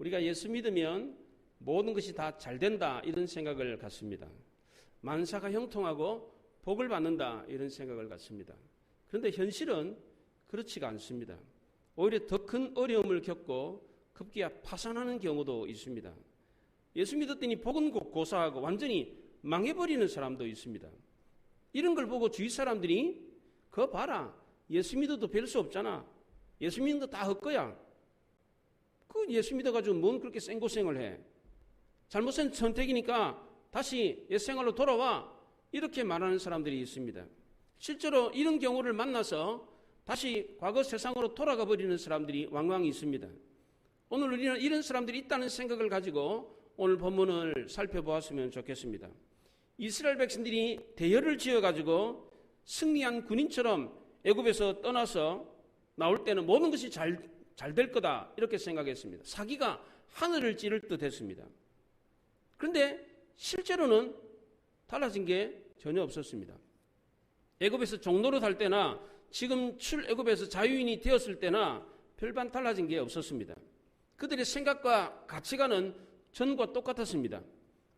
우리가 예수 믿으면 모든 것이 다 잘 된다 이런 생각을 갖습니다. 만사가 형통하고 복을 받는다 이런 생각을 갖습니다. 그런데 현실은 그렇지가 않습니다. 오히려 더 큰 어려움을 겪고 급기야 파산하는 경우도 있습니다. 예수 믿었더니 복은 고사하고 완전히 망해버리는 사람도 있습니다. 이런 걸 보고 주위 사람들이 그거 봐라, 예수 믿어도 별 수 없잖아, 예수 믿는 거 다 헛거야, 그 예수 믿어가지고 뭔 그렇게 생고생을 해, 잘못된 선택이니까 다시 옛생활로 돌아와, 이렇게 말하는 사람들이 있습니다. 실제로 이런 경우를 만나서 다시 과거 세상으로 돌아가 버리는 사람들이 왕왕 있습니다. 오늘 우리는 이런 사람들이 있다는 생각을 가지고 오늘 본문을 살펴보았으면 좋겠습니다. 이스라엘 백성들이 대열을 지어가지고 승리한 군인처럼 애굽에서 떠나서 나올 때는 모든 것이 잘 될 거다 이렇게 생각했습니다. 사기가 하늘을 찌를 듯 했습니다. 그런데 실제로는 달라진 게 전혀 없었습니다. 애굽에서 종노릇 할 때나 지금 출애굽에서 자유인이 되었을 때나 별반 달라진 게 없었습니다. 그들의 생각과 가치관은 전과 똑같았습니다.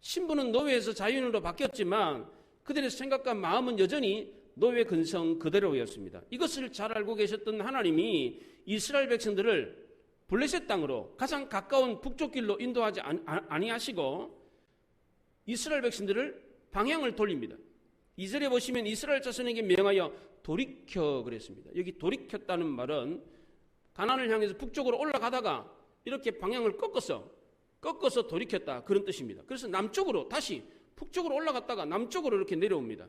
신분은 노예에서 자유인으로 바뀌었지만 그들의 생각과 마음은 여전히 노예 근성 그대로였습니다. 이것을 잘 알고 계셨던 하나님이 이스라엘 백성들을 블레셋 땅으로 가장 가까운 북쪽 길로 인도하지 아니하시고 이스라엘 백성들을 방향을 돌립니다. 2절에 보시면 이스라엘 자손에게 명하여 돌이켜 그랬습니다. 여기 돌이켰다는 말은 가나안을 향해서 북쪽으로 올라가다가 이렇게 방향을 꺾어서 돌이켰다 그런 뜻입니다. 그래서 남쪽으로 다시 북쪽으로 올라갔다가 남쪽으로 이렇게 내려옵니다.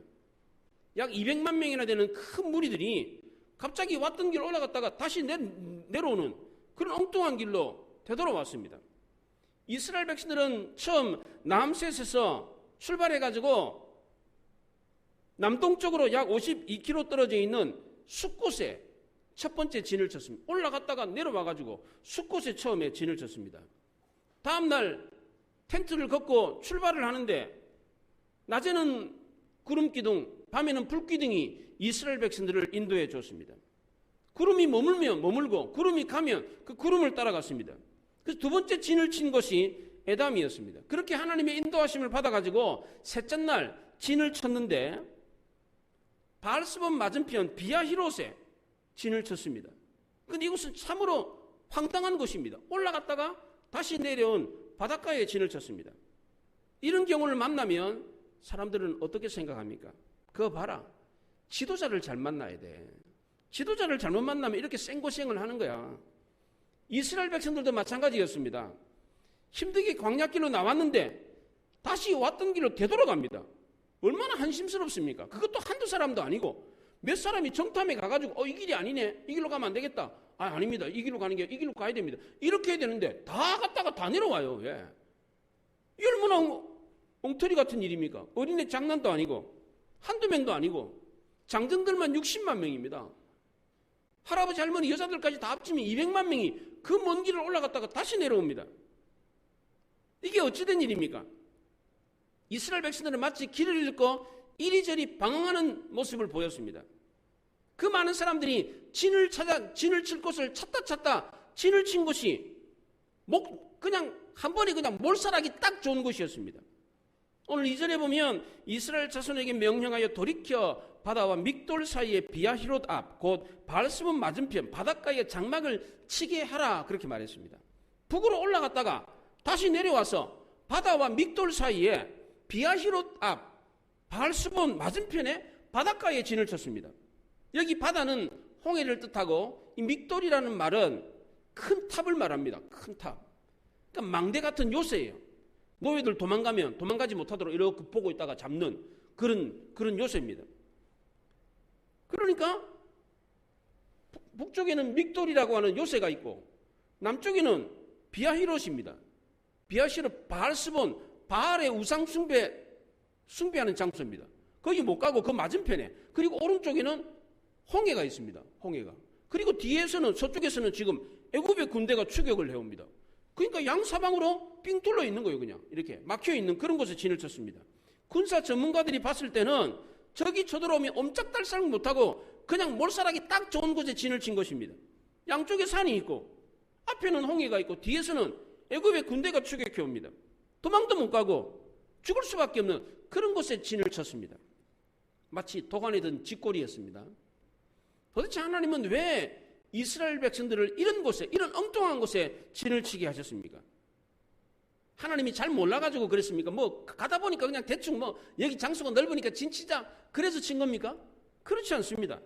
약 200만 명이나 되는 큰 무리들이 갑자기 왔던 길로 올라갔다가 다시 내려오는 그런 엉뚱한 길로 되돌아왔습니다. 이스라엘 백성들은 처음 남셋에서 출발해가지고 남동쪽으로 약 52km 떨어져 있는 숫곳에 첫 번째 진을 쳤습니다. 올라갔다가 내려와가지고 숫곳에 처음에 진을 쳤습니다. 다음날 텐트를 걷고 출발을 하는데 낮에는 구름기둥, 밤에는 불기둥이 이스라엘 백성들을 인도해 줬습니다. 구름이 머물면 머물고 구름이 가면 그 구름을 따라갔습니다. 그래서 두 번째 진을 친 것이 에담이었습니다. 그렇게 하나님의 인도하심을 받아가지고 셋째 날 진을 쳤는데 바알스본 맞은편 비아히롯에 진을 쳤습니다. 그런데 이것은 참으로 황당한 것입니다. 올라갔다가 다시 내려온 바닷가에 진을 쳤습니다. 이런 경우를 만나면 사람들은 어떻게 생각합니까? 그거 봐라, 지도자를 잘 만나야 돼. 지도자를 잘못 만나면 이렇게 생고생을 하는 거야. 이스라엘 백성들도 마찬가지였습니다. 힘들게 광야길로 나왔는데 다시 왔던 길로 되돌아갑니다. 얼마나 한심스럽습니까? 그것도 한두 사람도 아니고 몇 사람이 정탐에 가가지고 이 길이 아니네, 이 길로 가면 안 되겠다, 아닙니다, 이 길로 가는 게 이 길로 가야 됩니다, 이렇게 해야 되는데 다 갔다가 다 내려와요. 예. 이 얼마나 엉터리 같은 일입니까? 어린애 장난도 아니고 한두 명도 아니고 장정들만 60만 명입니다. 할아버지 할머니 여자들까지 다 합치면 200만 명이 그 먼 길을 올라갔다가 다시 내려옵니다. 이게 어찌된 일입니까? 이스라엘 백성들은 마치 길을 잃고 이리저리 방황하는 모습을 보였습니다. 그 많은 사람들이 진을 칠 곳을 찾다 진을 친 곳이 그냥 한 번에 그냥 몰살하기 딱 좋은 곳이었습니다. 오늘 2절에 보면 이스라엘 자손에게 명령하여 돌이켜 바다와 믹돌 사이에 비아히롯 앞 곧 바알스본 맞은편 바닷가에 장막을 치게 하라 그렇게 말했습니다. 북으로 올라갔다가 다시 내려와서 바다와 믹돌 사이에 비아히롯 앞 바알스본 맞은편에 바닷가에 진을 쳤습니다. 여기 바다는 홍해를 뜻하고 이 믹돌이라는 말은 큰 탑을 말합니다. 큰 탑. 그러니까 망대 같은 요새예요. 노예들 도망가면 도망가지 못하도록 이렇게 보고 있다가 잡는 그런 요새입니다. 그러니까 북쪽에는 믹돌이라고 하는 요새가 있고 남쪽에는 비아히롯입니다. 비아히롯 바알스본 바알의 우상 숭배하는 장소입니다. 거기 못 가고 그 맞은편에, 그리고 오른쪽에는 홍해가 있습니다. 홍해가. 그리고 뒤에서는 서쪽에서는 지금 애굽의 군대가 추격을 해옵니다. 그러니까 양사방으로 삥 둘러 있는 거예요. 그냥 이렇게 막혀 있는 그런 곳에 진을 쳤습니다. 군사 전문가들이 봤을 때는 저기 쳐들어오면 옴짝달싹 못하고 그냥 몰살하기 딱 좋은 곳에 진을 친 것입니다. 양쪽에 산이 있고 앞에는 홍해가 있고 뒤에서는 애굽의 군대가 추격해 옵니다. 도망도 못 가고 죽을 수밖에 없는 그런 곳에 진을 쳤습니다. 마치 도관에 든 쥐꼬리였습니다. 도대체 하나님은 왜 이스라엘 백성들을 이런 곳에, 이런 엉뚱한 곳에 진을 치게 하셨습니까? 하나님이 잘 몰라가지고 그랬습니까? 뭐 가다 보니까 그냥 대충 뭐 여기 장소가 넓으니까 진 치자 그래서 친 겁니까? 그렇지 않습니다.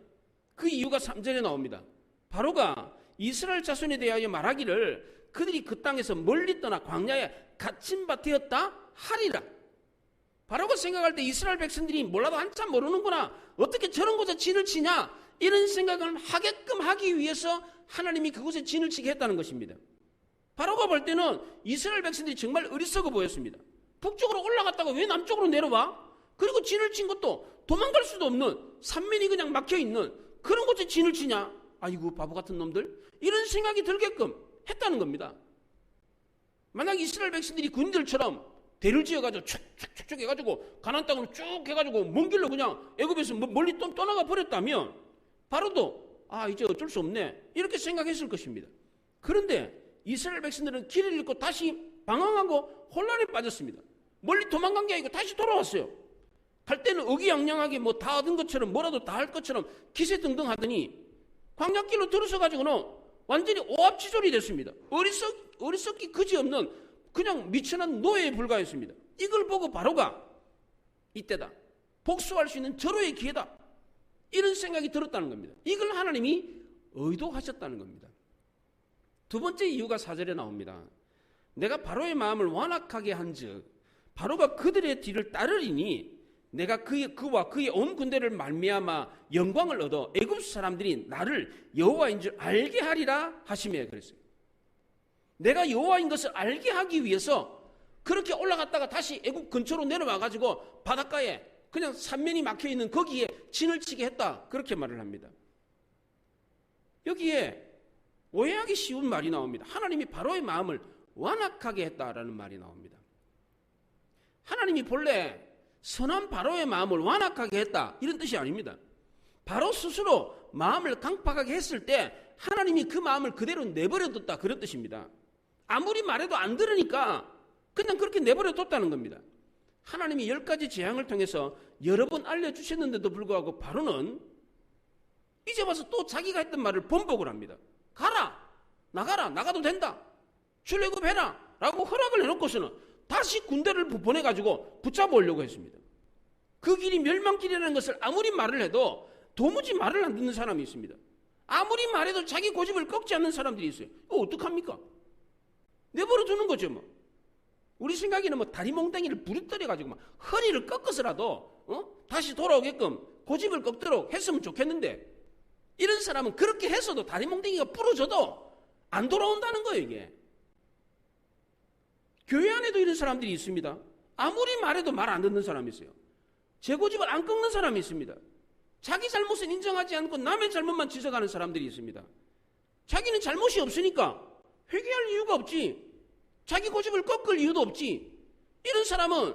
그 이유가 3절에 나옵니다. 바로가 이스라엘 자손에 대하여 말하기를 그들이 그 땅에서 멀리 떠나 광야에 갇힌 바 되었다 하리라. 바로가 생각할 때 이스라엘 백성들이 몰라도 한참 모르는구나, 어떻게 저런 곳에 진을 치냐, 이런 생각을 하게끔 하기 위해서 하나님이 그곳에 진을 치게 했다는 것입니다. 바로가 볼 때는 이스라엘 백성들이 정말 어리석어 보였습니다. 북쪽으로 올라갔다가 왜 남쪽으로 내려와? 그리고 진을 친 것도 도망갈 수도 없는, 산면이 그냥 막혀있는 그런 곳에 진을 치냐? 아이고 바보 같은 놈들, 이런 생각이 들게끔 했다는 겁니다. 만약 이스라엘 백성들이 군인들처럼 대를 지어가지고 축축축 해가지고 가나안 땅으로 쭉 해가지고 먼 길로 그냥 애굽에서 멀리 또 떠나가 버렸다면 바로도 이제 어쩔 수 없네 이렇게 생각했을 것입니다. 그런데 이스라엘 백성들은 길을 잃고 다시 방황하고 혼란에 빠졌습니다. 멀리 도망간 게 아니고 다시 돌아왔어요. 갈 때는 의기양양하게 뭐 다 얻은 것처럼 뭐라도 다 할 것처럼 기세등등 하더니 광야길로 들어서가지고는 완전히 오합지졸이 됐습니다. 어리석기 그지없는 그냥 미천한 노예에 불과했습니다. 이걸 보고 바로가 이때다, 복수할 수 있는 절호의 기회다, 이런 생각이 들었다는 겁니다. 이걸 하나님이 의도하셨다는 겁니다. 두 번째 이유가 4절에 나옵니다. 내가 바로의 마음을 완악하게 한즉 바로가 그들의 뒤를 따르리니 내가 그와 그의 온 군대를 말미암아 영광을 얻어 애굽 사람들이 나를 여호와인 줄 알게 하리라 하시며 그랬어요. 내가 여호와인 것을 알게 하기 위해서 그렇게 올라갔다가 다시 애굽 근처로 내려와가지고 바닷가에 그냥 산면이 막혀있는 거기에 진을 치게 했다, 그렇게 말을 합니다. 여기에 오해하기 쉬운 말이 나옵니다. 하나님이 바로의 마음을 완악하게 했다라는 말이 나옵니다. 하나님이 본래 선한 바로의 마음을 완악하게 했다, 이런 뜻이 아닙니다. 바로 스스로 마음을 강팍하게 했을 때 하나님이 그 마음을 그대로 내버려뒀다, 그런 뜻입니다. 아무리 말해도 안 들으니까 그냥 그렇게 내버려뒀다는 겁니다. 하나님이 10가지 재앙을 통해서 여러 번 알려주셨는데도 불구하고 바로는 이제 와서 또 자기가 했던 말을 번복을 합니다. 가라, 나가라, 나가도 된다, 출애굽해라 라고 허락을 해놓고서는 다시 군대를 보내가지고 붙잡아오려고 했습니다. 그 길이 멸망길이라는 것을 아무리 말을 해도 도무지 말을 안 듣는 사람이 있습니다. 아무리 말해도 자기 고집을 꺾지 않는 사람들이 있어요. 어떡합니까? 내버려 두는 거죠 뭐. 우리 생각에는 뭐 다리 몽둥이를 부리떠려가지고 막 허리를 꺾어서라도 다시 돌아오게끔 고집을 꺾도록 했으면 좋겠는데, 이런 사람은 그렇게 해서도 다리 몽둥이가 부러져도 안 돌아온다는 거예요. 이게 교회 안에도 이런 사람들이 있습니다. 아무리 말해도 말 안 듣는 사람이 있어요. 제 고집을 안 꺾는 사람이 있습니다. 자기 잘못은 인정하지 않고 남의 잘못만 지적하는 사람들이 있습니다. 자기는 잘못이 없으니까 회개할 이유가 없지, 자기 고집을 꺾을 이유도 없지. 이런 사람은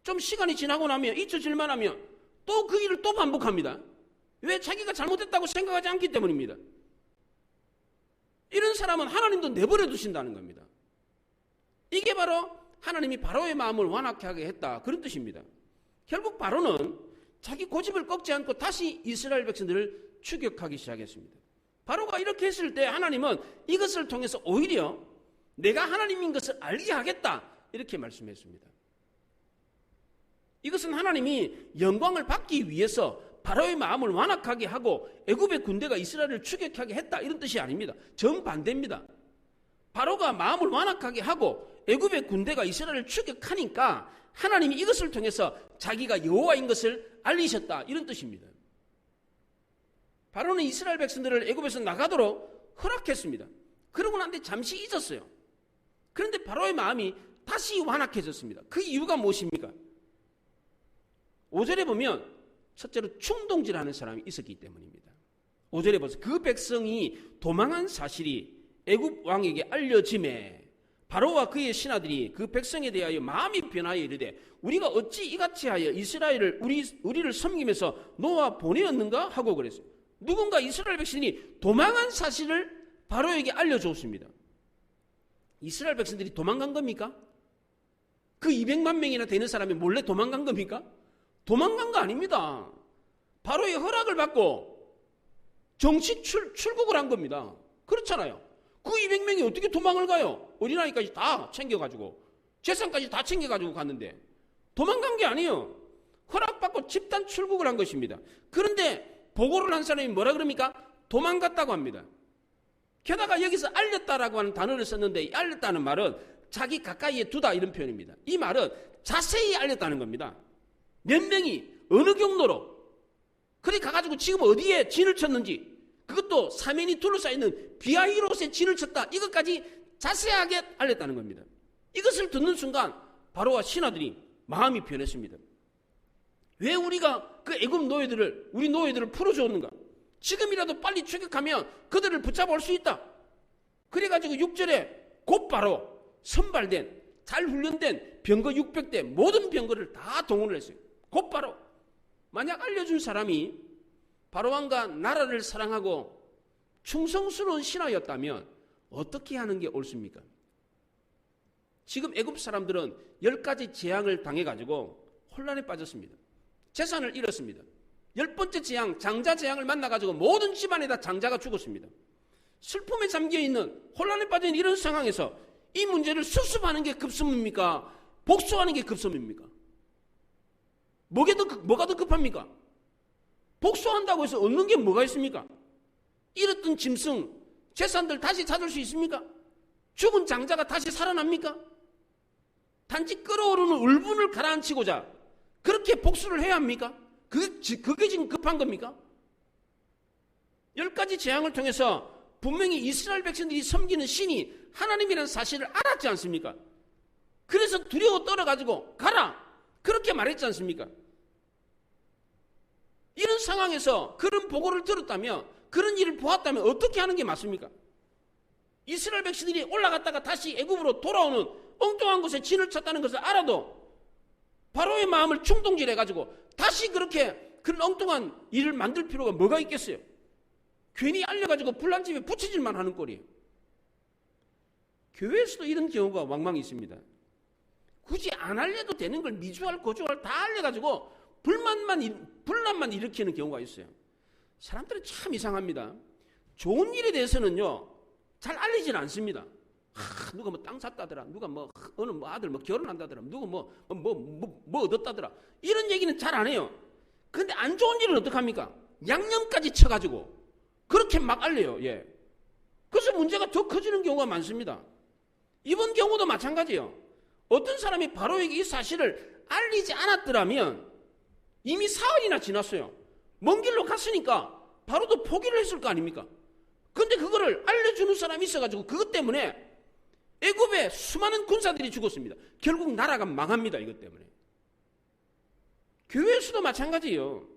좀 시간이 지나고 나면, 잊혀질만 하면 또 그 일을 또 반복합니다. 왜? 자기가 잘못했다고 생각하지 않기 때문입니다. 이런 사람은 하나님도 내버려 두신다는 겁니다. 이게 바로 하나님이 바로의 마음을 완악하게 했다, 그런 뜻입니다. 결국 바로는 자기 고집을 꺾지 않고 다시 이스라엘 백성들을 추격하기 시작했습니다. 바로가 이렇게 했을 때 하나님은 이것을 통해서 오히려 내가 하나님인 것을 알게 하겠다, 이렇게 말씀했습니다. 이것은 하나님이 영광을 받기 위해서 바로의 마음을 완악하게 하고 애굽의 군대가 이스라엘을 추격하게 했다, 이런 뜻이 아닙니다. 정반대입니다. 바로가 마음을 완악하게 하고 애굽의 군대가 이스라엘을 추격하니까 하나님이 이것을 통해서 자기가 여호와인 것을 알리셨다, 이런 뜻입니다. 바로는 이스라엘 백성들을 애굽에서 나가도록 허락했습니다. 그러고 난 뒤에 잠시 잊었어요. 그런데 바로의 마음이 다시 완악해졌습니다. 그 이유가 무엇입니까? 5절에 보면 첫째로 충동질하는 사람이 있었기 때문입니다. 5절에 보세요. 그 백성이 도망한 사실이 애굽 왕에게 알려짐에 바로와 그의 신하들이 그 백성에 대하여 마음이 변하여 이르되 우리가 어찌 이같이 하여 이스라엘을 우리를 섬기면서 놓아 보내었는가 하고 그랬어요. 누군가 이스라엘 백성이 도망한 사실을 바로에게 알려줬습니다. 이스라엘 백성들이 도망간 겁니까? 그 200만 명이나 되는 사람이 몰래 도망간 겁니까? 도망간 거 아닙니다. 바로의 허락을 받고 정치 출국을 한 겁니다. 그렇잖아요. 그 200명이 어떻게 도망을 가요? 어린아이까지 다 챙겨가지고 재산까지 다 챙겨가지고 갔는데 도망간 게 아니에요. 허락받고 집단 출국을 한 것입니다. 그런데 보고를 한 사람이 뭐라 그럽니까? 도망갔다고 합니다. 게다가 여기서 알렸다라고 하는 단어를 썼는데 이 알렸다는 말은 자기 가까이에 두다 이런 표현입니다. 이 말은 자세히 알렸다는 겁니다. 몇 명이 어느 경로로 그래 가가지고 지금 어디에 진을 쳤는지 그것도 사면이 둘러싸여있는 비아히롯에 진을 쳤다 이것까지 자세하게 알렸다는 겁니다. 이것을 듣는 순간 바로와 신하들이 마음이 변했습니다. 왜 우리가 그 애굽 노예들을 우리 노예들을 풀어주었는가? 지금이라도 빨리 추격하면 그들을 붙잡아 올 수 있다. 그래가지고 6절에 곧바로 선발된 잘 훈련된 병거 600대 모든 병거를 다 동원을 했어요. 곧바로. 만약 알려준 사람이 바로왕과 나라를 사랑하고 충성스러운 신하였다면 어떻게 하는 게 옳습니까? 지금 애굽 사람들은 10가지 재앙을 당해가지고 혼란에 빠졌습니다. 재산을 잃었습니다. 10번째 재앙, 장자 재앙을 만나가지고 모든 집안에 다 장자가 죽었습니다. 슬픔에 잠겨있는 혼란에 빠진 이런 상황에서 이 문제를 수습하는 게 급선무입니까? 복수하는 게 급선무입니까? 뭐가 더 급합니까? 복수한다고 해서 얻는 게 뭐가 있습니까? 잃었던 짐승, 재산들 다시 찾을 수 있습니까? 죽은 장자가 다시 살아납니까? 단지 끓어오르는 울분을 가라앉히고자 그렇게 복수를 해야 합니까? 그게 지금 급한 겁니까? 10가지 재앙을 통해서 분명히 이스라엘 백성들이 섬기는 신이 하나님이라는 사실을 알았지 않습니까? 그래서 두려워 떨어가지고 가라! 그렇게 말했지 않습니까? 이런 상황에서 그런 보고를 들었다면 그런 일을 보았다면 어떻게 하는 게 맞습니까? 이스라엘 백성들이 올라갔다가 다시 애굽으로 돌아오는 엉뚱한 곳에 진을 쳤다는 것을 알아도 바로의 마음을 충동질해가지고 다시 그렇게 그런 엉뚱한 일을 만들 필요가 뭐가 있겠어요? 괜히 알려가지고 불난집에 붙이질만 하는 꼴이에요. 교회에서도 이런 경우가 왕왕 있습니다. 굳이 안 알려도 되는 걸 미주알 고주알 다 알려가지고 분란만 일으키는 경우가 있어요. 사람들은 참 이상합니다. 좋은 일에 대해서는요 잘 알리지는 않습니다. 누가 뭐 땅 샀다더라, 누가 어느 아들 결혼한다더라, 누가 뭐 얻었다더라 이런 얘기는 잘 안 해요. 근데 안 좋은 일은 어떡합니까? 양념까지 쳐가지고 그렇게 막 알려요. 예. 그래서 문제가 더 커지는 경우가 많습니다. 이번 경우도 마찬가지예요. 어떤 사람이 바로에게 이 사실을 알리지 않았더라면 이미 사흘이나 지났어요. 먼 길로 갔으니까 바로도 포기를 했을 거 아닙니까? 근데 그거를 알려주는 사람이 있어가지고 그것 때문에 애굽에 수많은 군사들이 죽었습니다. 결국 나라가 망합니다. 이것 때문에. 교회에서도 마찬가지예요.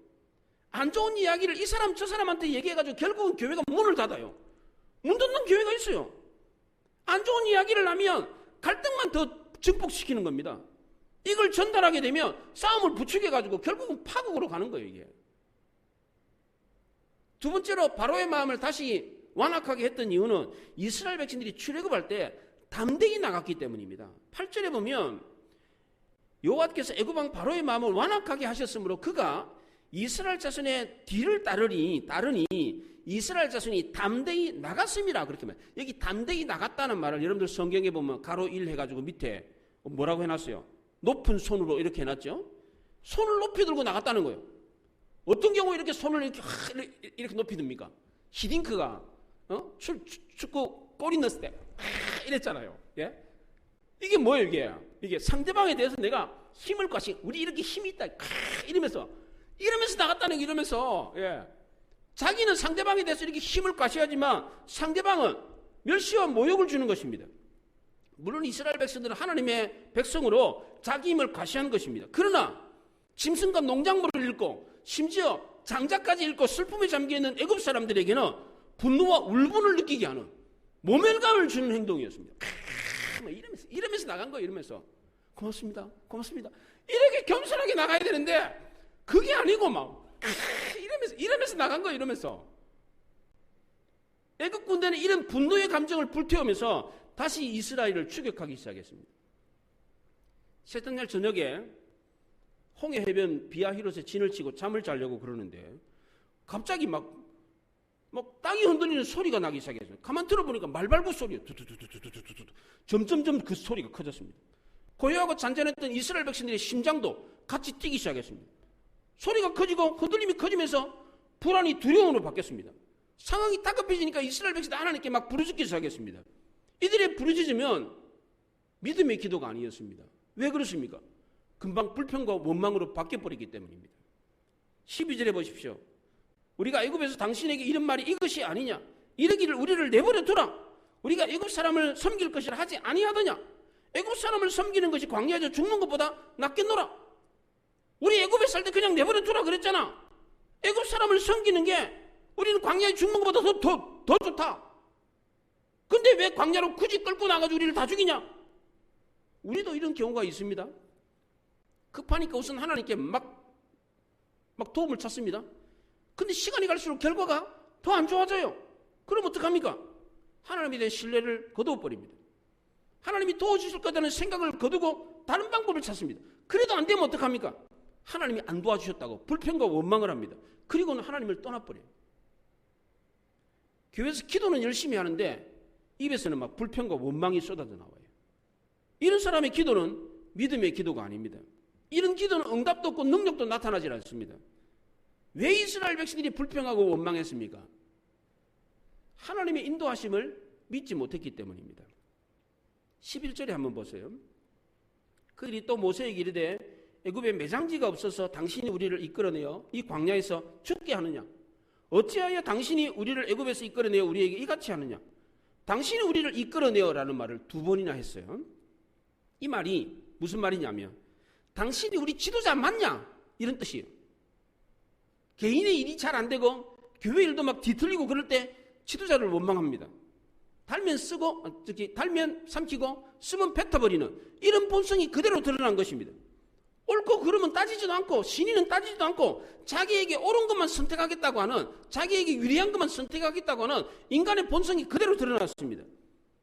안 좋은 이야기를 이 사람 저 사람한테 얘기해가지고 결국은 교회가 문을 닫아요. 문 닫는 교회가 있어요. 안 좋은 이야기를 하면 갈등만 더 증폭시키는 겁니다. 이걸 전달하게 되면 싸움을 부추겨가지고 결국은 파국으로 가는 거예요. 이게. 두 번째로 바로의 마음을 다시 완악하게 했던 이유는 이스라엘 백성들이 출애굽할 때 담대히 나갔기 때문입니다. 8절에 보면 여호와께서 애굽왕 바로의 마음을 완악하게 하셨으므로 그가 이스라엘 자손의 뒤를 따르니 이스라엘 자손이 담대히 나갔음이라 그렇게 말. 여기 담대히 나갔다는 말을 여러분들 성경에 보면 가로 1 해가지고 밑에 뭐라고 해놨어요? 높은 손으로 이렇게 해놨죠. 손을 높이 들고 나갔다는 거예요. 어떤 경우에 이렇게 손을 이렇게 높이 듭니까? 히딩크가 축구 골이 넣었을 때 이랬잖아요. 예? 이게 뭐예요? 이게 상대방에 대해서 내가 힘을 과시, 우리 이렇게 힘이 있다 이러면서 나갔다는 게 이러면서 예. 자기는 상대방에 대해서 이렇게 힘을 과시하지만 상대방은 멸시와 모욕을 주는 것입니다. 물론 이스라엘 백성들은 하나님의 백성으로 자기 힘을 과시하는 것입니다. 그러나 짐승과 농작물을 잃고 심지어 장자까지 잃고 슬픔에 잠겨있는 애굽 사람들에게는 분노와 울분을 느끼게 하는 모멸감을 주는 행동이었습니다. 이러면서 나간 거예요. 이러면서 고맙습니다. 이렇게 겸손하게 나가야 되는데 그게 아니고 막 이러면서 나간 거예요. 이러면서 애굽 군대는 이런 분노의 감정을 불태우면서 다시 이스라엘을 추격하기 시작했습니다. 셋째 날 저녁에 홍해 해변 비아히롯에 진을 치고 잠을 자려고 그러는데 갑자기 막 땅이 흔들리는 소리가 나기 시작했어요. 가만 들어보니까 말발굽 소리예요. 두두두두두두두. 점점점 그 소리가 커졌습니다. 고요하고 잔잔했던 이스라엘 백성들의 심장도 같이 뛰기 시작했습니다. 소리가 커지고 흔들림이 커지면서 불안이 두려움으로 바뀌었습니다. 상황이 다급해지니까 이스라엘 백성들 하나님께 막 부르짖기 시작했습니다. 이들의 부르짖으면 믿음의 기도가 아니었습니다. 왜 그렇습니까? 금방 불평과 원망으로 바뀌어버리기 때문입니다. 12절에 보십시오. 우리가 애굽에서 당신에게 이런 말이 이것이 아니냐? 이르기를 우리를 내버려 두라. 우리가 애굽 사람을 섬길 것이라 하지 아니하더냐? 애굽 사람을 섬기는 것이 광야에서 죽는 것보다 낫겠노라. 우리 애굽에 살 때 그냥 내버려 두라 그랬잖아. 애굽 사람을 섬기는 게 우리는 광야에 죽는 것보다 더 좋다. 근데 왜 광야로 굳이 끌고 나가지고 우리를 다 죽이냐? 우리도 이런 경우가 있습니다. 급하니까 우선 하나님께 막 도움을 찾습니다. 근데 시간이 갈수록 결과가 더 안 좋아져요. 그럼 어떡합니까? 하나님에 대한 신뢰를 거두어버립니다. 하나님이 도와주실 거라는 생각을 거두고 다른 방법을 찾습니다. 그래도 안 되면 어떡합니까? 하나님이 안 도와주셨다고 불평과 원망을 합니다. 그리고는 하나님을 떠나버려요. 교회에서 기도는 열심히 하는데 입에서는 막 불평과 원망이 쏟아져 나와요. 이런 사람의 기도는 믿음의 기도가 아닙니다. 이런 기도는 응답도 없고 능력도 나타나지 않습니다. 왜 이스라엘 백성들이 불평하고 원망했습니까? 하나님의 인도하심을 믿지 못했기 때문입니다. 11절에 한번 보세요. 그들이 또 모세에게 이르되 애굽에 매장지가 없어서 당신이 우리를 이끌어내어 이 광야에서 죽게 하느냐? 어찌하여 당신이 우리를 애굽에서 이끌어내어 우리에게 이같이 하느냐? 당신이 우리를 이끌어내어라는 말을 2번이나 했어요. 이 말이 무슨 말이냐면 당신이 우리 지도자 맞냐? 이런 뜻이에요. 개인의 일이 잘 안 되고 교회 일도 막 뒤틀리고 그럴 때 지도자를 원망합니다. 달면 쓰고 달면 삼키고 쓰면 뱉어버리는 이런 본성이 그대로 드러난 것입니다. 옳고 그러면 따지지도 않고 신의는 따지지도 않고 자기에게 옳은 것만 선택하겠다고 하는 자기에게 유리한 것만 선택하겠다고 하는 인간의 본성이 그대로 드러났습니다.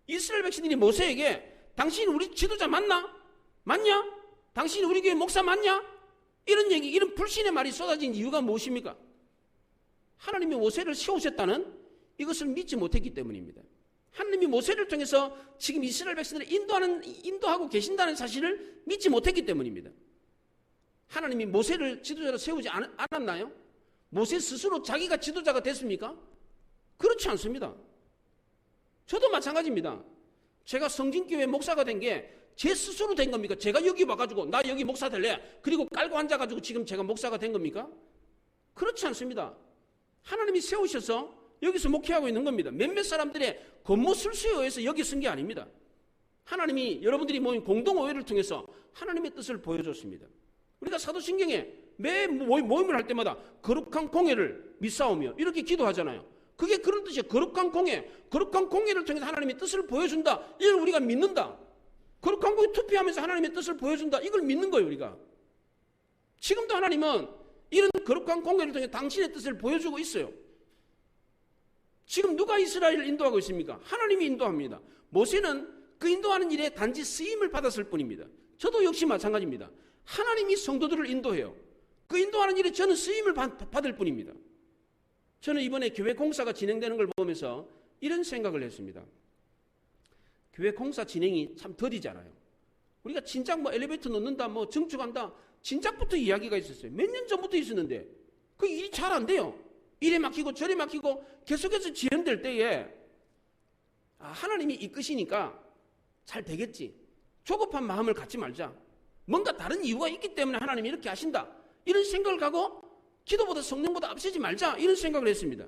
이스라엘 백성들이 모세에게 당신이 우리 지도자 맞나? 맞냐? 당신이 우리 교회 목사 맞냐? 이런 얘기, 이런 불신의 말이 쏟아진 이유가 무엇입니까? 하나님이 모세를 세우셨다는 이것을 믿지 못했기 때문입니다. 하나님이 모세를 통해서 지금 이스라엘 백성들을 인도하고 계신다는 사실을 믿지 못했기 때문입니다. 하나님이 모세를 지도자로 세우지 않았나요? 모세 스스로 자기가 지도자가 됐습니까? 그렇지 않습니다. 저도 마찬가지입니다. 제가 성진교회 목사가 된 게 제 스스로 된 겁니까? 제가 여기 와가지고 나 여기 목사 될래? 그리고 깔고 앉아가지고 지금 제가 목사가 된 겁니까? 그렇지 않습니다. 하나님이 세우셔서 여기서 목회하고 있는 겁니다. 몇몇 사람들의 겉모술수에 의해서 여기 쓴 게 아닙니다. 하나님이 여러분들이 모인 공동오회를 통해서 하나님의 뜻을 보여줬습니다. 우리가 사도신경에 매 모임을 할 때마다 거룩한 공회를 믿사오며 이렇게 기도하잖아요. 그게 그런 뜻이에요. 거룩한 공회를 통해서 하나님의 뜻을 보여준다. 이걸 우리가 믿는다. 거룩한 공회 투표하면서 하나님의 뜻을 보여준다. 이걸 믿는 거예요, 우리가. 지금도 하나님은 이런 거룩한 공회를 통해 당신의 뜻을 보여주고 있어요. 지금 누가 이스라엘을 인도하고 있습니까? 하나님이 인도합니다. 모세는 그 인도하는 일에 단지 쓰임을 받았을 뿐입니다. 저도 역시 마찬가지입니다. 하나님이 성도들을 인도해요. 그 인도하는 일에 저는 쓰임을 받을 뿐입니다. 저는 이번에 교회 공사가 진행되는 걸 보면서 이런 생각을 했습니다. 교회 공사 진행이 참 더디잖아요. 우리가 진작 엘리베이터 넣는다, 증축한다, 진작부터 이야기가 있었어요. 몇 년 전부터 있었는데 그 일이 잘 안 돼요. 이래 막히고 저래 막히고 계속해서 지연될 때에 하나님이 이끄시니까 잘 되겠지. 조급한 마음을 갖지 말자. 뭔가 다른 이유가 있기 때문에 하나님이 이렇게 하신다. 이런 생각을 가고 기도보다 성령보다 앞서지 말자. 이런 생각을 했습니다.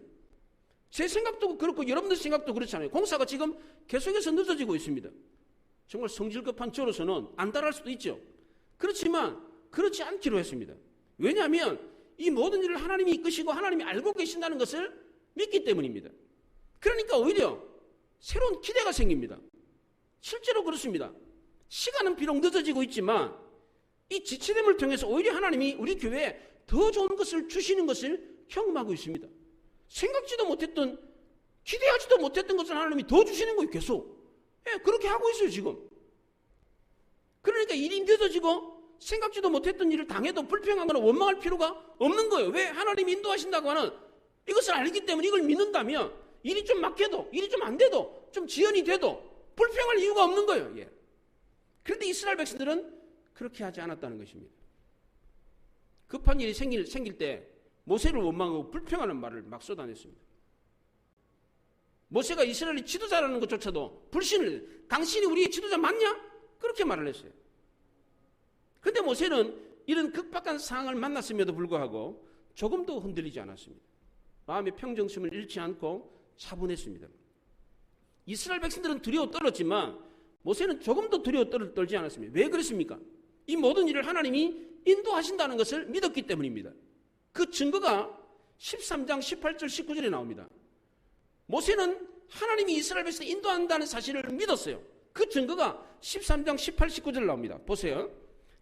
제 생각도 그렇고 여러분들 생각도 그렇잖아요. 공사가 지금 계속해서 늦어지고 있습니다. 정말 성질급한 저로서는 안달할 수도 있죠. 그렇지만 그렇지 않기로 했습니다. 왜냐하면 이 모든 일을 하나님이 이끄시고 하나님이 알고 계신다는 것을 믿기 때문입니다. 그러니까 오히려 새로운 기대가 생깁니다. 실제로 그렇습니다. 시간은 비록 늦어지고 있지만 이 지체됨을 통해서 오히려 하나님이 우리 교회에 더 좋은 것을 주시는 것을 경험하고 있습니다. 생각지도 못했던, 기대하지도 못했던 것을 하나님이 더 주시는 거예요, 계속. 예, 그렇게 하고 있어요, 지금. 그러니까 일이 늦어지고 생각지도 못했던 일을 당해도 불평하거나 원망할 필요가 없는 거예요. 왜? 하나님이 인도하신다고 하는 이것을 알기 때문에 이걸 믿는다면 일이 좀 막혀도, 일이 좀 안 돼도, 좀 지연이 돼도 불평할 이유가 없는 거예요. 예. 그런데 이스라엘 백성들은 그렇게 하지 않았다는 것입니다. 급한 일이 생길 때 모세를 원망하고 불평하는 말을 막 쏟아냈습니다. 모세가 이스라엘의 지도자라는 것조차도 불신을, 당신이 우리의 지도자 맞냐? 그렇게 말을 했어요. 그런데 모세는 이런 급박한 상황을 만났음에도 불구하고 조금도 흔들리지 않았습니다. 마음의 평정심을 잃지 않고 차분했습니다. 이스라엘 백성들은 두려워 떨었지만 모세는 조금도 두려워 떨지 않았습니다. 왜 그랬습니까? 이 모든 일을 하나님이 인도하신다는 것을 믿었기 때문입니다. 그 증거가 13장 18절 19절에 나옵니다. 모세는 하나님이 이스라엘 백성을 인도한다는 사실을 믿었어요. 그 증거가 13장 18, 19절 나옵니다. 보세요.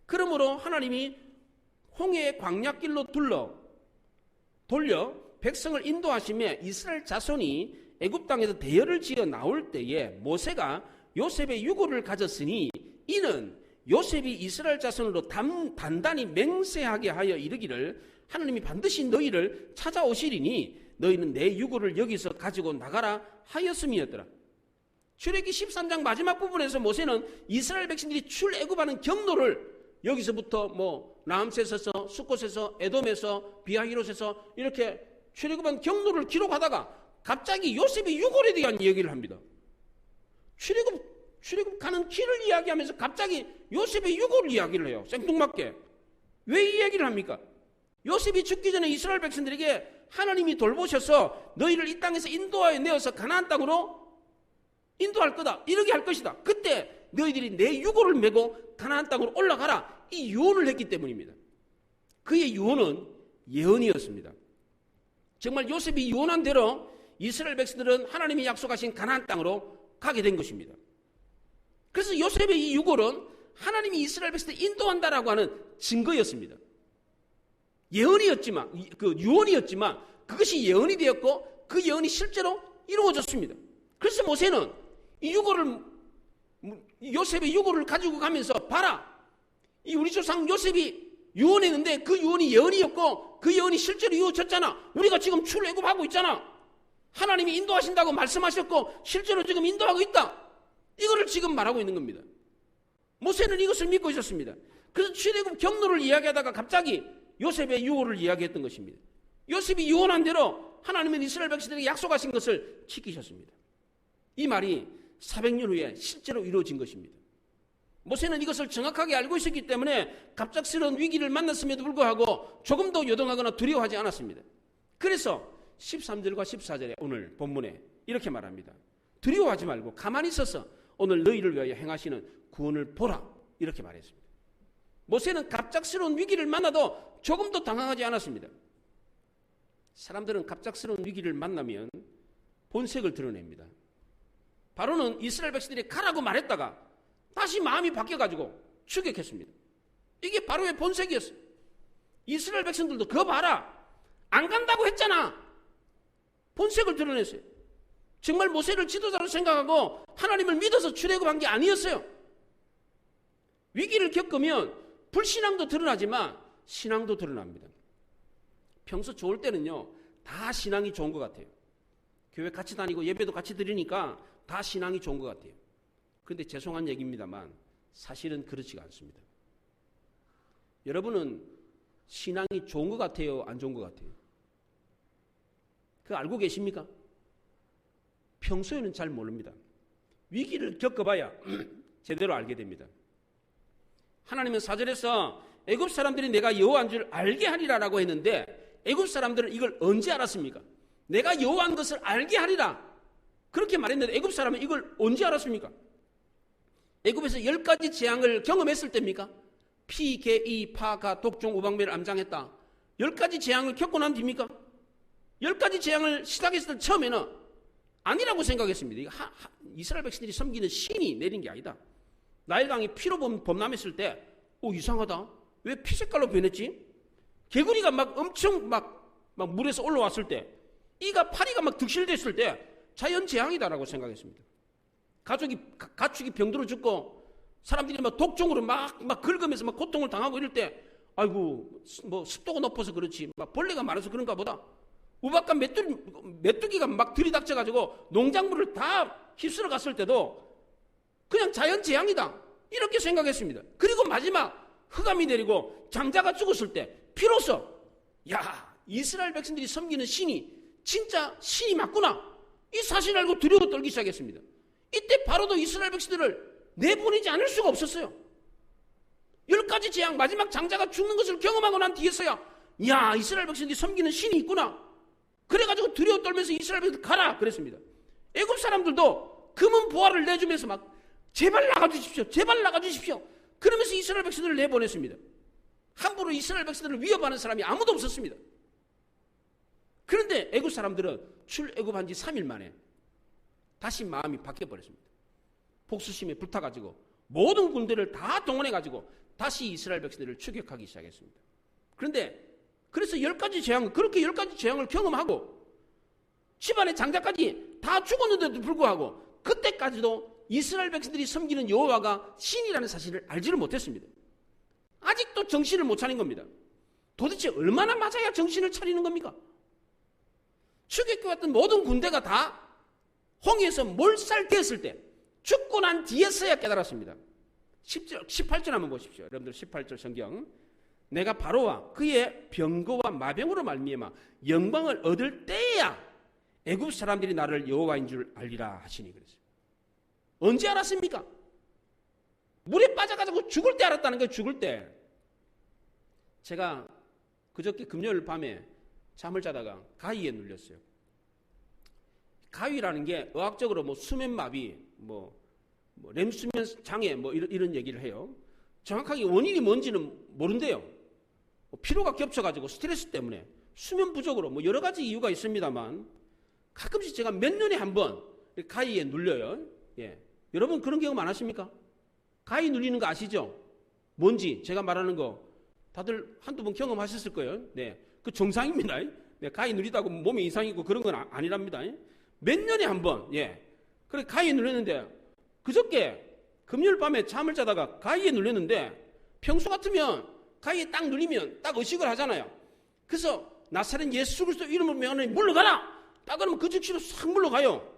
그러므로 하나님이 홍해의 광야길로 돌려 백성을 인도하시며 이스라엘 자손이 애굽 땅에서 대열을 지어 나올 때에 모세가 요셉의 유고를 가졌으니 이는 요셉이 이스라엘 자손으로 단단히 맹세하게 하여 이르기를 하나님이 반드시 너희를 찾아오시리니 너희는 내 유고를 여기서 가지고 나가라 하였음이었더라. 출애굽기 13장 마지막 부분에서 모세는 이스라엘 백성들이 출애굽하는 경로를 여기서부터 라암셋에서 숫곳에서 에돔에서 비하히롯에서 이렇게 출애굽한 경로를 기록하다가 갑자기 요셉의 유골에 대한 얘기를 합니다. 출애굽 가는 길을 이야기하면서 갑자기 요셉의 유골을 이야기를 해요. 생뚱맞게. 왜 이 얘기를 합니까? 요셉이 죽기 전에 이스라엘 백성들에게 하나님이 돌보셔서 너희를 이 땅에서 인도하여 내어서 가나안 땅으로 인도할 거다. 이렇게 할 것이다. 그때 너희들이 내 유고를 메고 가나안 땅으로 올라가라. 이 유언을 했기 때문입니다. 그의 유언은 예언이었습니다. 정말 요셉이 유언한 대로 이스라엘 백성들은 하나님이 약속하신 가나안 땅으로 가게 된 것입니다. 그래서 요셉의 이 유골은 하나님이 이스라엘 백성들을 인도한다라고 하는 증거였습니다. 예언이었지만, 그 유언이었지만 그것이 예언이 되었고 그 예언이 실제로 이루어졌습니다. 그래서 모세는 이 요셉의 유골을 가지고 가면서 봐라, 이 우리 조상 요셉이 유언했는데 그 유언이 예언이었고 그 예언이 실제로 이루어졌잖아. 우리가 지금 출애굽하고 있잖아. 하나님이 인도하신다고 말씀하셨고 실제로 지금 인도하고 있다. 이거를 지금 말하고 있는 겁니다. 모세는 이것을 믿고 있었습니다. 그래서 출애굽 경로를 이야기하다가 갑자기 요셉의 유언을 이야기했던 것입니다. 요셉이 유언한 대로 하나님은 이스라엘 백성들에게 약속하신 것을 지키셨습니다. 이 말이 400년 후에 실제로 이루어진 것입니다. 모세는 이것을 정확하게 알고 있었기 때문에 갑작스러운 위기를 만났음에도 불구하고 조금도 요동하거나 두려워하지 않았습니다. 그래서 13절과 14절에 오늘 본문에 이렇게 말합니다. 두려워하지 말고 가만히 있어서 오늘 너희를 위하여 행하시는 구원을 보라. 이렇게 말했습니다. 모세는 갑작스러운 위기를 만나도 조금도 당황하지 않았습니다. 사람들은 갑작스러운 위기를 만나면 본색을 드러냅니다. 바로는 이스라엘 백성들이 가라고 말했다가 다시 마음이 바뀌어가지고 추격했습니다. 이게 바로의 본색이었어요. 이스라엘 백성들도 그거 봐라, 안 간다고 했잖아. 본색을 드러냈어요. 정말 모세를 지도자로 생각하고 하나님을 믿어서 출애굽한 게 아니었어요. 위기를 겪으면 불신앙도 드러나지만 신앙도 드러납니다. 평소 좋을 때는요 다 신앙이 좋은 것 같아요. 교회 같이 다니고 예배도 같이 드리니까 다 신앙이 좋은 것 같아요. 그런데 죄송한 얘기입니다만 사실은 그렇지가 않습니다. 여러분은 신앙이 좋은 것 같아요? 안 좋은 것 같아요? 그거 알고 계십니까? 평소에는 잘 모릅니다. 위기를 겪어봐야 제대로 알게 됩니다. 하나님은 4절에서 애굽 사람들이 내가 여호와인 줄 알게 하리라라고 했는데 애굽 사람들은 이걸 언제 알았습니까? 내가 여호와인 것을 알게 하리라 그렇게 말했는데 애굽 사람은 이걸 언제 알았습니까? 애굽에서 10가지 재앙을 경험했을 때입니까? 피, 개, 이, 파, 가, 독종, 우방매를 암장했다. 10가지 재앙을 겪고 난 뒤입니까? 10가지 재앙을 시작했을 때 처음에는 아니라고 생각했습니다. 이스라엘 백성들이 섬기는 신이 내린 게 아니다. 나일강이 피로 범람했을 때 이상하다. 왜 피 색깔로 변했지? 개구리가 막 엄청 막 물에서 올라왔을 때, 이가 파리가 막 득실됐을 때 자연 재앙이다라고 생각했습니다. 가축이 병들어 죽고 사람들이 막 독종으로 막 긁으면서 막 고통을 당하고 이럴 때 아이고 뭐 습도가 높아서 그렇지 막 벌레가 많아서 그런가 보다. 우박과 메뚜기가 막 들이닥쳐가지고 농작물을 다 휩쓸어 갔을 때도 그냥 자연재앙이다 이렇게 생각했습니다. 그리고 마지막 흑암이 내리고 장자가 죽었을 때 비로소 야 이스라엘 백성들이 섬기는 신이 진짜 신이 맞구나 이 사실을 알고 두려워 떨기 시작했습니다. 이때 바로도 이스라엘 백성들을 내보내지 않을 수가 없었어요. 10가지 재앙 마지막 장자가 죽는 것을 경험하고 난 뒤에서야 야 이스라엘 백성들이 섬기는 신이 있구나 그래가지고 두려워 떨면서 이스라엘 백성들 가라 그랬습니다. 애굽 사람들도 금은 보화를 내주면서 막 제발 나가주십시오 제발 나가주십시오 그러면서 이스라엘 백성들을 내보냈습니다. 함부로 이스라엘 백성들을 위협하는 사람이 아무도 없었습니다. 그런데 애굽 사람들은 출애굽한 지 3일 만에 다시 마음이 바뀌어버렸습니다. 복수심에 불타가지고 모든 군대를 다 동원해가지고 다시 이스라엘 백성들을 추격하기 시작했습니다. 그런데 그래서 10가지 재앙 그렇게 10가지 재앙을 경험하고 집안의 장자까지 다 죽었는데도 불구하고 그때까지도 이스라엘 백성들이 섬기는 여호와가 신이라는 사실을 알지를 못했습니다. 아직도 정신을 못 차린 겁니다. 도대체 얼마나 맞아야 정신을 차리는 겁니까? 출애굽 같은 모든 군대가 다 홍해에서 몰살되었을 때 죽고 난 뒤에서야 깨달았습니다. 18절 한번 보십시오. 여러분들 18절 성경 내가 바로와 그의 병거와 마병으로 말미암아 영광을 얻을 때야 애굽 사람들이 나를 여호와인 줄 알리라 하시니 그랬어요. 언제 알았습니까? 물에 빠져가지고 죽을 때 알았다는 거예요. 죽을 때. 제가 그저께 금요일 밤에 잠을 자다가 가위에 눌렸어요. 가위라는 게 의학적으로 뭐 수면마비, 뭐 렘수면 장애 뭐 이런 얘기를 해요. 정확하게 원인이 뭔지는 모른대요. 뭐 피로가 겹쳐가지고 스트레스 때문에 수면 부족으로 뭐 여러 가지 이유가 있습니다만 가끔씩 제가 몇 년에 한 번 가위에 눌려요. 예. 여러분 그런 경험 안 하십니까? 가위 눌리는 거 아시죠? 뭔지 제가 말하는 거 다들 한두 번 경험하셨을 거예요. 네, 그 정상입니다. 네, 가위 눌리다고 몸에 이상이 있고 그런 건 아니랍니다. 몇 년에 한 번, 예. 그래 가위에 눌렸는데 그저께 금요일 밤에 잠을 자다가 가위에 눌렸는데 평소 같으면 가위에 딱 눌리면 딱 의식을 하잖아요. 그래서 나사렛 예수 그리스도 이름으로 명하노니 물러가라. 딱 그러면 그 즉시로 싹 물러가요.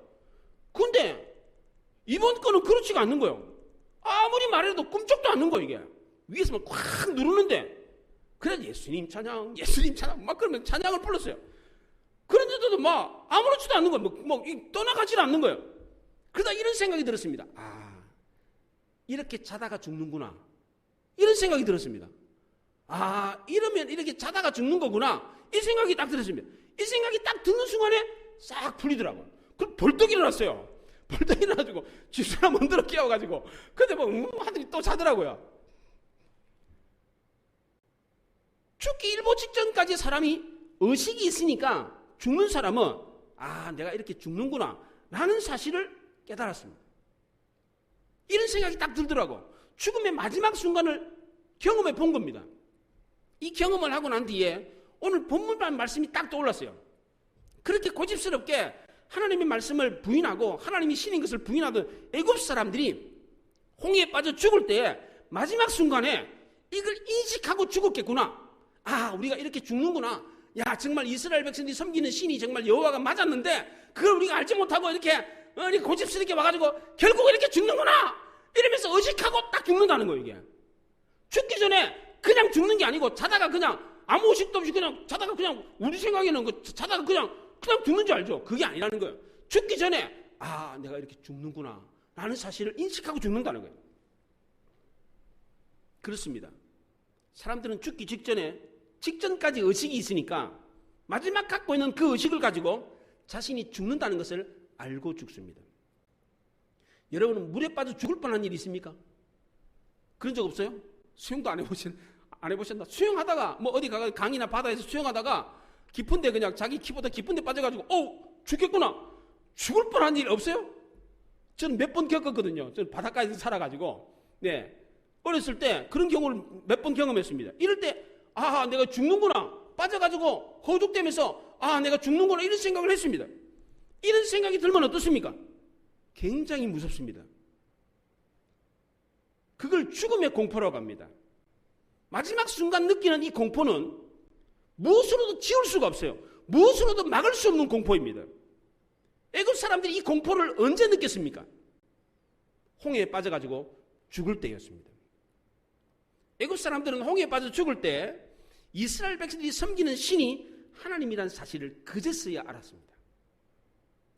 근데 이번 건은 그렇지가 않는 거예요. 아무리 말해도 꿈쩍도 않는 거예요. 이게 위에서만 콱 누르는데 그래 예수님 찬양 막 그러면 찬양을 불렀어요. 그런데도 막 아무렇지도 않는 거예요. 뭐 떠나가질 않는 거예요. 그러다 이런 생각이 들었습니다. 아 이렇게 자다가 죽는구나 이런 생각이 들었습니다. 아 이러면 이렇게 자다가 죽는 거구나 이 생각이 딱 들었습니다. 이 생각이 딱 드는 순간에 싹 풀리더라고요. 그럼 벌떡 일어났어요. 벌떡 일어나가지고 집사람 흔들어 깨워가지고 근데 뭐 하더니 또 자더라고요. 죽기 일보 직전까지 사람이 의식이 있으니까 죽는 사람은 아 내가 이렇게 죽는구나 라는 사실을 깨달았습니다. 이런 생각이 딱 들더라고. 죽음의 마지막 순간을 경험해 본 겁니다. 이 경험을 하고 난 뒤에 오늘 본문 말씀이 딱 떠올랐어요. 그렇게 고집스럽게 하나님의 말씀을 부인하고 하나님이 신인 것을 부인하던 애굽 사람들이 홍해에 빠져 죽을 때에 마지막 순간에 이걸 인식하고 죽었겠구나. 아 우리가 이렇게 죽는구나. 야 정말 이스라엘 백성들이 섬기는 신이 정말 여호와가 맞았는데 그걸 우리가 알지 못하고 이렇게 고집스럽게 와가지고 결국 이렇게 죽는구나 이러면서 의식하고 딱 죽는다는 거예요. 이게 죽기 전에 그냥 죽는 게 아니고 자다가 그냥 아무 의식도 없이 그냥 자다가 그냥 우리 생각에는 자다가 그냥 죽는 줄 알죠. 그게 아니라는 거예요. 죽기 전에 아 내가 이렇게 죽는구나 라는 사실을 인식하고 죽는다는 거예요. 그렇습니다. 사람들은 죽기 직전까지 의식이 있으니까 마지막 갖고 있는 그 의식을 가지고 자신이 죽는다는 것을 알고 죽습니다. 여러분은 물에 빠져 죽을 뻔한 일이 있습니까? 그런 적 없어요? 수영도 안 해보셨나? 수영하다가 뭐 어디 가가 강이나 바다에서 수영하다가 깊은데 그냥 자기 키보다 깊은데 빠져가지고 죽겠구나 죽을 뻔한 일 없어요? 저는 몇 번 겪었거든요. 저는 바닷가에서 살아가지고 네 어렸을 때 그런 경우를 몇 번 경험했습니다. 이럴 때 아 내가 죽는구나 빠져가지고 허우적대면서 아 내가 죽는구나 이런 생각을 했습니다. 이런 생각이 들면 어떻습니까? 굉장히 무섭습니다. 그걸 죽음의 공포라고 합니다. 마지막 순간 느끼는 이 공포는 무엇으로도 지울 수가 없어요. 무엇으로도 막을 수 없는 공포입니다. 애굽 사람들이 이 공포를 언제 느꼈습니까? 홍해에 빠져가지고 죽을 때였습니다. 애굽 사람들은 홍해에 빠져 죽을 때 이스라엘 백성들이 섬기는 신이 하나님이라는 사실을 그제서야 알았습니다.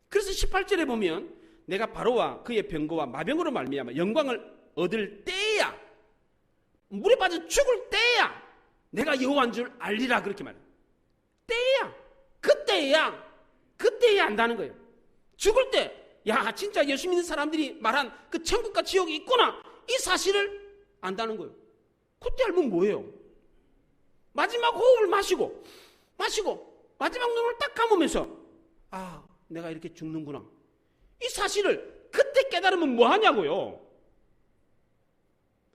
그래서 18절에 보면 내가 바로와 그의 병거와 마병으로 말미암아 영광을 얻을 때야, 물에 빠져 죽을 때야 내가 여호와인 줄 알리라, 그렇게 말해요. 때야, 그때야 안다는 거예요. 죽을 때, 야 진짜 예수 믿는 사람들이 말한 그 천국과 지옥이 있구나, 이 사실을 안다는 거예요. 그때 알면 뭐예요? 마지막 호흡을 마시고 마지막 눈을 딱 감으면서 아 내가 이렇게 죽는구나, 이 사실을 그때 깨달으면 뭐 하냐고요.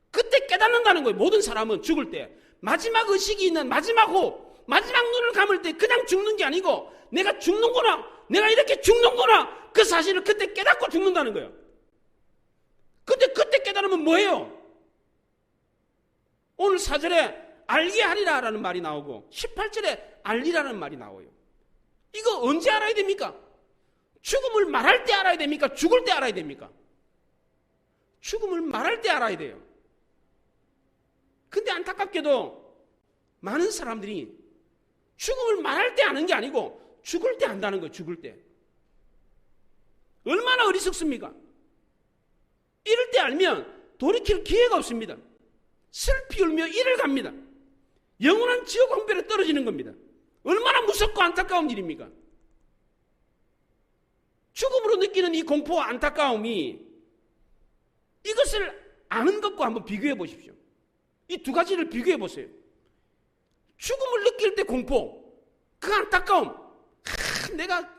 그때 깨닫는다는 거예요. 모든 사람은 죽을 때 마지막 의식이 있는 마지막 호흡, 마지막 눈을 감을 때 그냥 죽는 게 아니고 내가 죽는구나, 내가 이렇게 죽는구나, 그 사실을 그때 깨닫고 죽는다는 거예요. 근데 그때 깨달으면 뭐예요? 오늘 4절에 알게 하리라 라는 말이 나오고 18절에 알리라는 말이 나와요. 이거 언제 알아야 됩니까? 죽음을 말할 때 알아야 됩니까? 죽을 때 알아야 됩니까? 죽음을 말할 때 알아야 돼요. 근데 안타깝게도 많은 사람들이 죽음을 말할 때 아는 게 아니고 죽을 때 안다는 거예요. 죽을 때. 얼마나 어리석습니까? 이럴 때 알면 돌이킬 기회가 없습니다. 슬피 울며 이를 갑니다. 영원한 지옥 황별에 떨어지는 겁니다. 얼마나 무섭고 안타까운 일입니까? 죽음으로 느끼는 이 공포와 안타까움이 이것을 아는 것과 한번 비교해 보십시오. 이 두 가지를 비교해 보세요. 죽음을 느낄 때 공포, 그 안타까움. 내가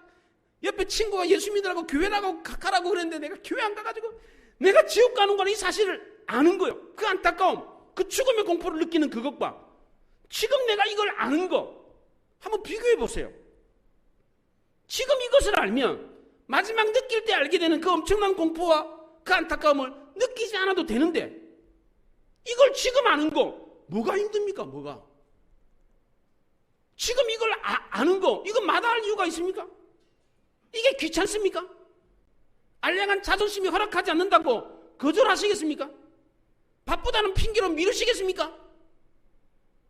옆에 친구가 예수 믿으라고 교회 가라고 그랬는데 내가 교회 안 가가지고 내가 지옥 가는 거는 이 사실을 아는 거예요. 그 안타까움, 그 죽음의 공포를 느끼는 그것과 지금 내가 이걸 아는 거 한번 비교해 보세요. 지금 이것을 알면 마지막 느낄 때 알게 되는 그 엄청난 공포와 그 안타까움을 느끼지 않아도 되는데 이걸 지금 아는 거 뭐가 힘듭니까? 뭐가? 지금 이걸 아는 거 이거 마다할 이유가 있습니까? 이게 귀찮습니까? 알량한 자존심이 허락하지 않는다고 거절하시겠습니까? 바쁘다는 핑계로 미루시겠습니까?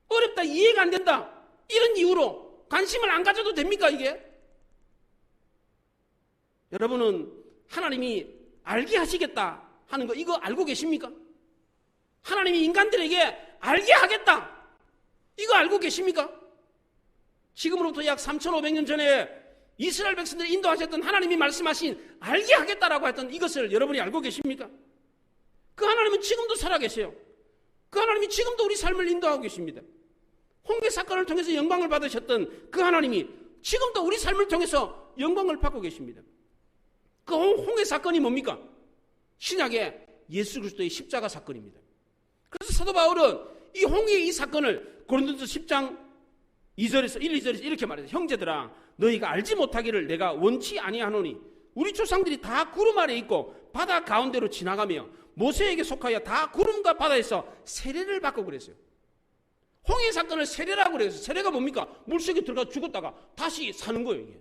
어렵다, 이해가 안 된다, 이런 이유로 관심을 안 가져도 됩니까? 이게 여러분은 하나님이 알게 하시겠다 하는 거 이거 알고 계십니까? 하나님이 인간들에게 알게 하겠다 이거 알고 계십니까? 지금으로부터 약 3,500년 전에 이스라엘 백성들을 인도하셨던 하나님이 말씀하신 알게 하겠다라고 했던 이것을 여러분이 알고 계십니까? 그 하나님은 지금도 살아계세요. 그 하나님이 지금도 우리 삶을 인도하고 계십니다. 홍해 사건을 통해서 영광을 받으셨던 그 하나님이 지금도 우리 삶을 통해서 영광을 받고 계십니다. 그 홍해 사건이 뭡니까? 신약의 예수 그리스도의 십자가 사건입니다. 그래서 사도 바울은 이 홍해의 이 사건을 고린도서 10장 2절에서 1, 2절에서 이렇게 말해요. 형제들아 너희가 알지 못하기를 내가 원치 아니하노니 우리 조상들이 다 구름 아래 있고 바다 가운데로 지나가며 모세에게 속하여 다 구름과 바다에서 세례를 받고 그랬어요. 홍해 사건을 세례라고 그래서 세례가 뭡니까? 물속에 들어가 죽었다가 다시 사는 거예요. 이게.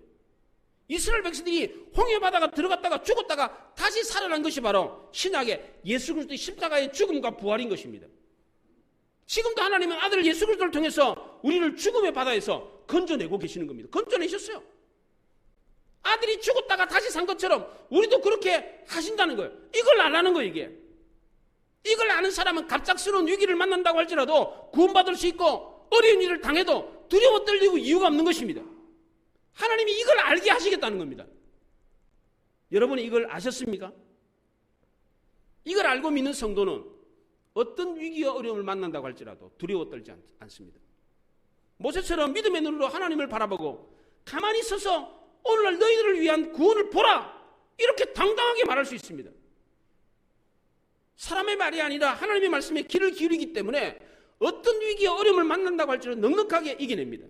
이스라엘 백성들이 홍해 바다가 들어갔다가 죽었다가 다시 살아난 것이 바로 신약의 예수 그리스도의 십자가의 죽음과 부활인 것입니다. 지금도 하나님은 아들 예수 그리스도를 통해서 우리를 죽음의 바다에서 건져내고 계시는 겁니다. 건져내셨어요. 아들이 죽었다가 다시 산 것처럼 우리도 그렇게 하신다는 거예요. 이걸 안 하는 거예요. 이게. 이걸 아는 사람은 갑작스러운 위기를 만난다고 할지라도 구원받을 수 있고 어려운 일을 당해도 두려워 떨리고 이유가 없는 것입니다. 하나님이 이걸 알게 하시겠다는 겁니다. 여러분이 이걸 아셨습니까? 이걸 알고 믿는 성도는 어떤 위기와 어려움을 만난다고 할지라도 두려워 떨지 않습니다. 모세처럼 믿음의 눈으로 하나님을 바라보고 가만히 서서 오늘날 너희들을 위한 구원을 보라 이렇게 당당하게 말할 수 있습니다. 사람의 말이 아니라 하나님의 말씀에 귀를 기울이기 때문에 어떤 위기와 어려움을 만난다고 할지라도 넉넉하게 이겨냅니다.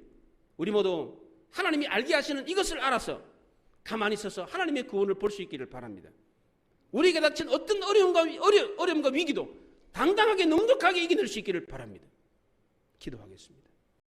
우리 모두 하나님이 알게 하시는 이것을 알아서 가만히 서서 하나님의 구원을 볼 수 있기를 바랍니다. 우리에게 닥친 어떤 어려움과 위기도 당당하게 넉넉하게 이겨낼 수 있기를 바랍니다. 기도하겠습니다.